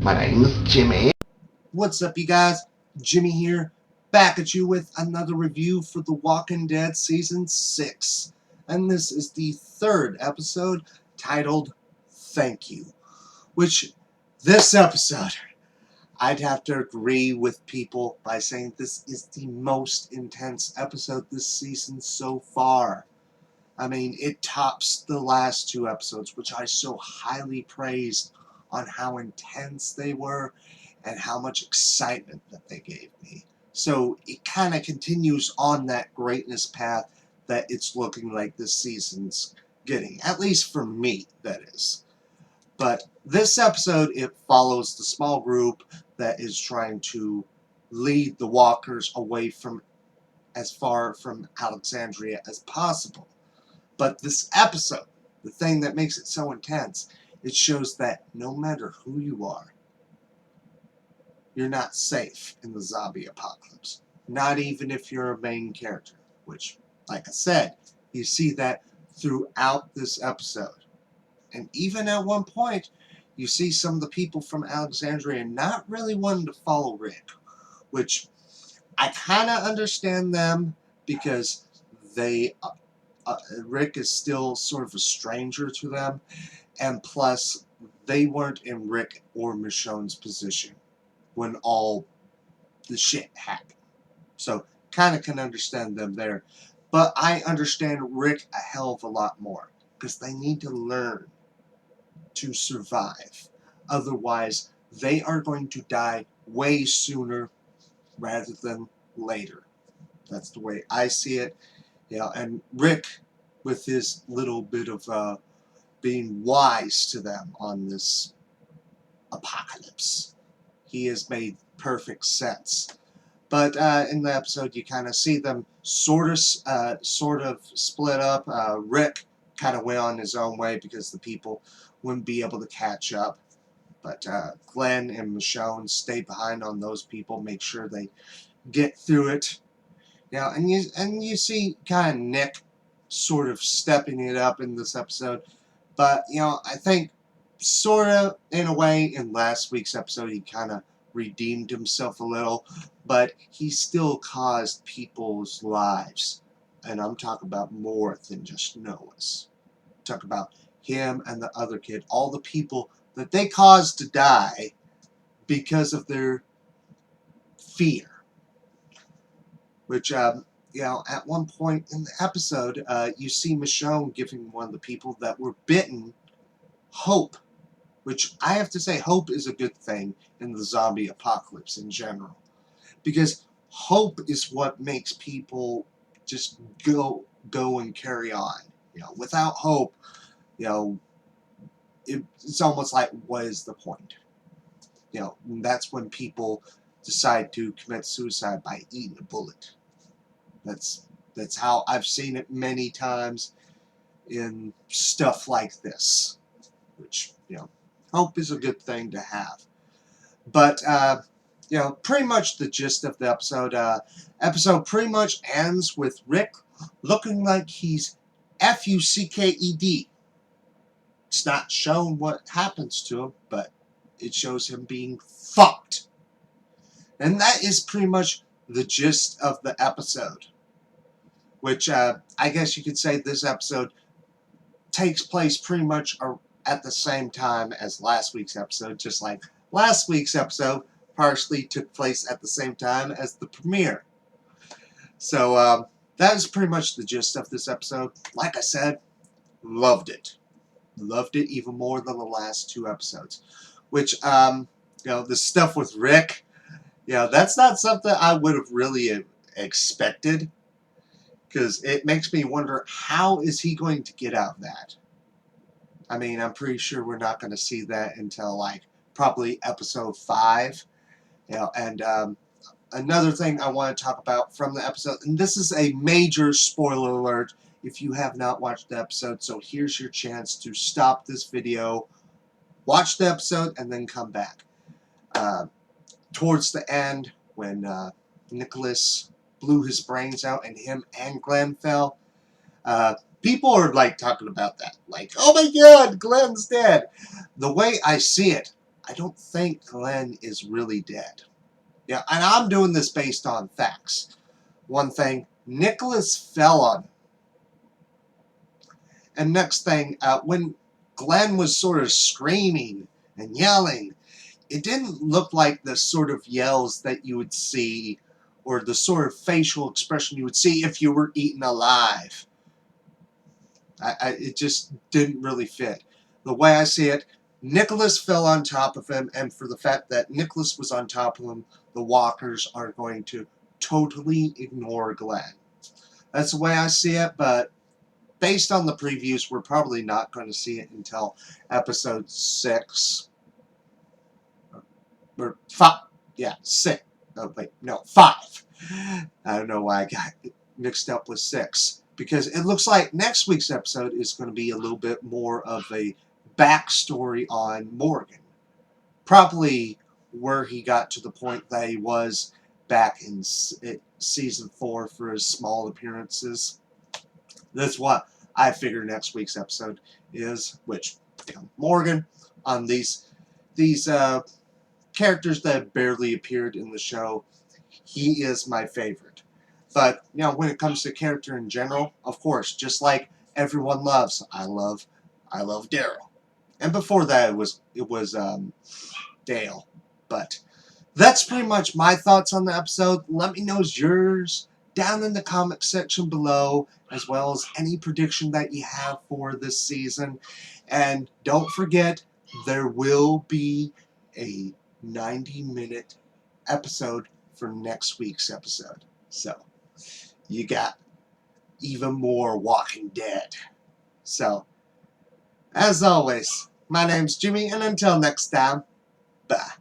My name's Jimmy. What's up, you guys? Jimmy here, back at you with another review for The Walking Dead Season 6. And this is the third episode, titled Thank You. Which, this episode, I'd have to agree with people by saying this is the most intense episode this season so far. I mean, it tops the last two episodes, which I so highly praised on how intense they were and how much excitement that they gave me. So it kind of continues on that greatness path that it's looking like this season's getting. At least for me, that is. But this episode, it follows the small group that is trying to lead the walkers away from as far from Alexandria as possible. But this episode, the thing that makes it so intense, it shows that no matter who you are, you're not safe in the zombie apocalypse. Not even if you're a main character, which, like I said, you see that throughout this episode. And even at one point, you see some of the people from Alexandria not really wanting to follow Rick, which I kind of understand them because Rick is still sort of a stranger to them, and plus, they weren't in Rick or Michonne's position when all the shit happened. So, kind of can understand them there. But I understand Rick a hell of a lot more, because they need to learn to survive. Otherwise, they are going to die way sooner rather than later. That's the way I see it. Yeah, and Rick, with his little bit of being wise to them on this apocalypse, he has made perfect sense. But in the episode, you kind of see them sort of split up. Rick kind of went on his own way because the people wouldn't be able to catch up. But Glenn and Michonne stay behind on those people, make sure they get through it. Yeah, and you see kind of Nick sort of stepping it up in this episode. But, I think sort of, in a way, in last week's episode, he kind of redeemed himself a little. But he still caused people's lives. And I'm talking about more than just Noah's. Talk about him and the other kid. All the people that they caused to die because of their fear. Which, at one point in the episode, you see Michonne giving one of the people that were bitten hope. Which I have to say, hope is a good thing in the zombie apocalypse in general. Because hope is what makes people just go and carry on. Without hope, it's almost like, what is the point? That's when people decide to commit suicide by eating a bullet. That's how I've seen it many times in stuff like this. Which, hope is a good thing to have. But, pretty much the gist of the episode. Episode pretty much ends with Rick looking like he's F-U-C-K-E-D. It's not shown what happens to him, but it shows him being fucked. And that is pretty much the gist of the episode. Which, I guess you could say this episode takes place pretty much at the same time as last week's episode, just like last week's episode partially took place at the same time as the premiere. So, that is pretty much the gist of this episode. Like I said, loved it. Loved it even more than the last two episodes. Which, the stuff with Rick, that's not something I would have really expected. Because it makes me wonder, how is he going to get out of that? I mean, I'm pretty sure we're not going to see that until, probably episode 5. And another thing I want to talk about from the episode, and this is a major spoiler alert if you have not watched the episode, so here's your chance to stop this video, watch the episode, and then come back. Towards the end, when Nicholas blew his brains out and him and Glenn fell, people are talking about that. Oh my god, Glenn's dead. The way I see it, I don't think Glenn is really dead. Yeah, and I'm doing this based on facts. One thing, Nicholas fell on him. And next thing, when Glenn was sort of screaming and yelling, it didn't look like the sort of yells that you would see or the sort of facial expression you would see if you were eaten alive. It just didn't really fit. The way I see it, Nicholas fell on top of him, and for the fact that Nicholas was on top of him, the walkers are going to totally ignore Glenn. That's the way I see it, but based on the previews, we're probably not going to see it until episode 6. Or 5. Yeah, 6. Oh, wait, no, 5. I don't know why I got mixed up with 6. Because it looks like next week's episode is going to be a little bit more of a backstory on Morgan. Probably where he got to the point that he was back in season 4 for his small appearances. That's what I figure next week's episode is, which, Morgan, on these characters that have barely appeared in the show, he is my favorite. But, when it comes to character in general, of course, just like everyone loves, I love Daryl. And before that, it was Dale. But that's pretty much my thoughts on the episode. Let me know yours down in the comment section below, as well as any prediction that you have for this season. And don't forget, there will be a 90-minute episode for next week's episode. So, you got even more Walking Dead. So, as always, my name's Jimmy, and until next time, bye.